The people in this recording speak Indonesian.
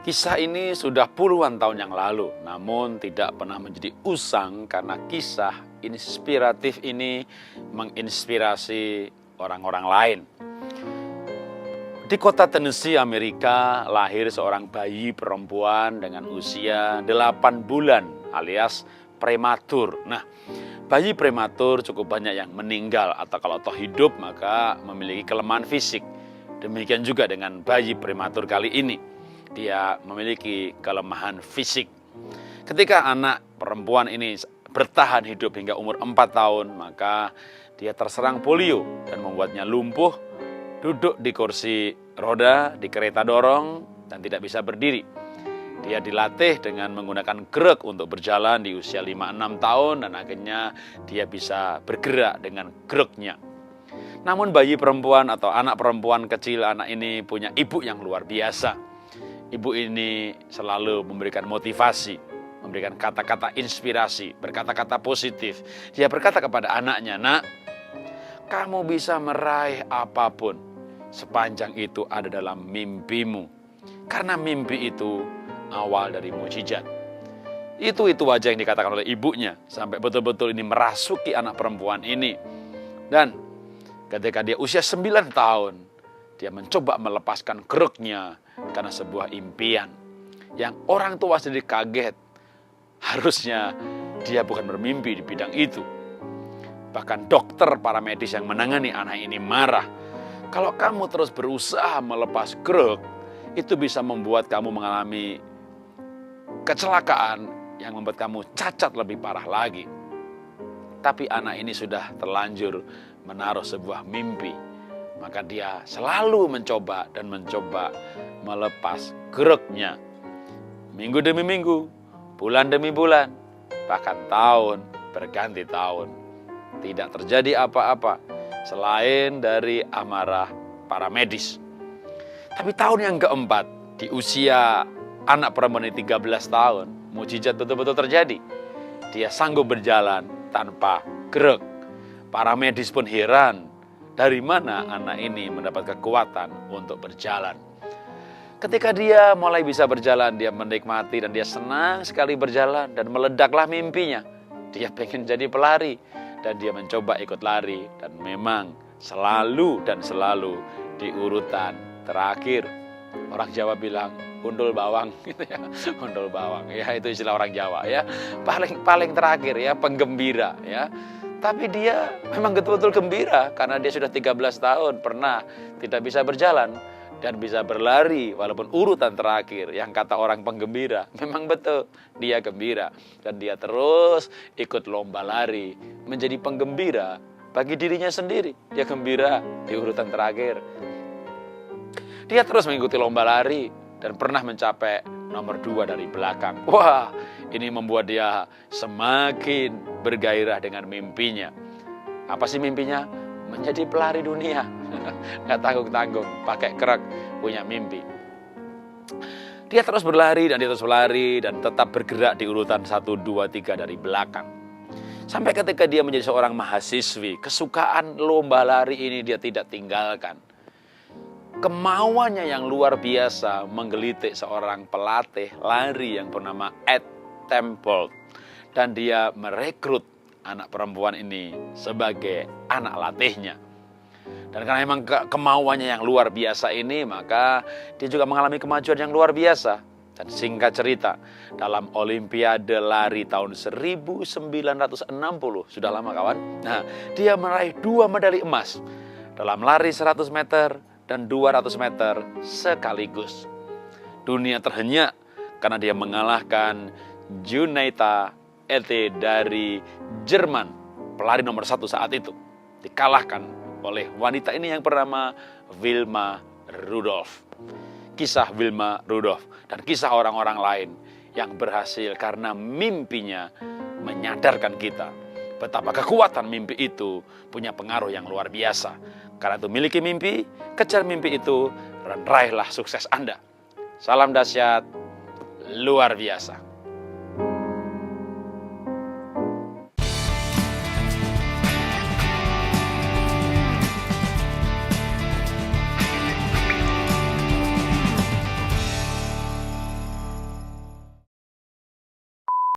Kisah ini sudah puluhan tahun yang lalu, namun tidak pernah menjadi usang karena kisah inspiratif ini menginspirasi orang-orang lain. Di kota Tennessee, Amerika, lahir seorang bayi perempuan dengan usia 8 bulan alias prematur. Nah, bayi prematur cukup banyak yang meninggal atau kalau toh hidup maka memiliki kelemahan fisik. Demikian juga dengan bayi prematur kali ini. Dia memiliki kelemahan fisik. Ketika anak perempuan ini bertahan hidup hingga umur 4 tahun, maka dia terserang polio dan membuatnya lumpuh, duduk di kursi roda, di kereta dorong, dan tidak bisa berdiri. Dia dilatih dengan menggunakan krek untuk berjalan di usia 5-6 tahun dan akhirnya dia bisa bergerak dengan kreknya. Namun bayi perempuan atau anak perempuan kecil anak ini punya ibu yang luar biasa. Ibu ini selalu memberikan motivasi, memberikan kata-kata inspirasi, berkata-kata positif. Dia berkata kepada anaknya, "Nak, kamu bisa meraih apapun sepanjang itu ada dalam mimpimu. Karena mimpi itu awal dari mukjizat." Itu aja yang dikatakan oleh ibunya sampai betul-betul ini merasuki anak perempuan ini. Dan ketika dia usia 9 tahun, dia mencoba melepaskan kreknya karena sebuah impian yang orang tua sendiri kaget. Harusnya dia bukan bermimpi di bidang itu. Bahkan dokter para medis yang menangani anak ini marah. Kalau kamu terus berusaha melepas krek, itu bisa membuat kamu mengalami kecelakaan yang membuat kamu cacat lebih parah lagi. Tapi anak ini sudah terlanjur menaruh sebuah mimpi. Maka dia selalu mencoba melepas kreknya. Minggu demi minggu, bulan demi bulan, bahkan tahun berganti tahun. Tidak terjadi apa-apa selain dari amarah para medis. Tapi tahun yang keempat, di usia anak perempuan ini 13 tahun, mukjizat betul-betul terjadi. Dia sanggup berjalan tanpa krek. Para medis pun heran. Dari mana anak ini mendapat kekuatan untuk berjalan? Ketika dia mulai bisa berjalan, dia menikmati dan dia senang sekali berjalan dan meledaklah mimpinya. Dia pengen jadi pelari dan dia mencoba ikut lari dan memang selalu di urutan terakhir. Orang Jawa bilang undul bawang gitu ya. Undul bawang ya, itu istilah orang Jawa ya. Paling terakhir ya, penggembira ya. Tapi dia memang betul-betul gembira karena dia sudah 13 tahun pernah tidak bisa berjalan dan bisa berlari walaupun urutan terakhir. Yang kata orang penggembira, memang betul dia gembira dan dia terus ikut lomba lari menjadi penggembira bagi dirinya sendiri. Dia gembira di urutan terakhir. Dia terus mengikuti lomba lari dan pernah mencapai nomor 2 dari belakang. Wah, ini membuat dia semakin bergairah dengan mimpinya. Apa sih mimpinya? Menjadi pelari dunia. Nggak tanggung-tanggung, pakai krek, punya mimpi. Dia terus berlari dan tetap bergerak di urutan 1, 2, 3 dari belakang. Sampai ketika dia menjadi seorang mahasiswi, kesukaan lomba lari ini dia tidak tinggalkan. Kemauannya yang luar biasa menggelitik seorang pelatih lari yang bernama Ed Temple. Dan dia merekrut anak perempuan ini sebagai anak latihnya. Dan karena memang kemauannya yang luar biasa ini, maka dia juga mengalami kemajuan yang luar biasa. Dan singkat cerita, dalam Olimpiade lari tahun 1960, sudah lama kawan, nah dia meraih 2 medali emas dalam lari 100 meter dan 200 meter sekaligus. Dunia terhenyak karena dia mengalahkan Junita Ete dari Jerman, pelari nomor 1 saat itu. Dikalahkan oleh wanita ini yang bernama Wilma Rudolph. Kisah Wilma Rudolph dan kisah orang-orang lain yang berhasil karena mimpinya menyadarkan kita betapa kekuatan mimpi itu punya pengaruh yang luar biasa. Karena itu miliki mimpi, kejar mimpi itu, dan raihlah sukses Anda. Salam dahsyat luar biasa.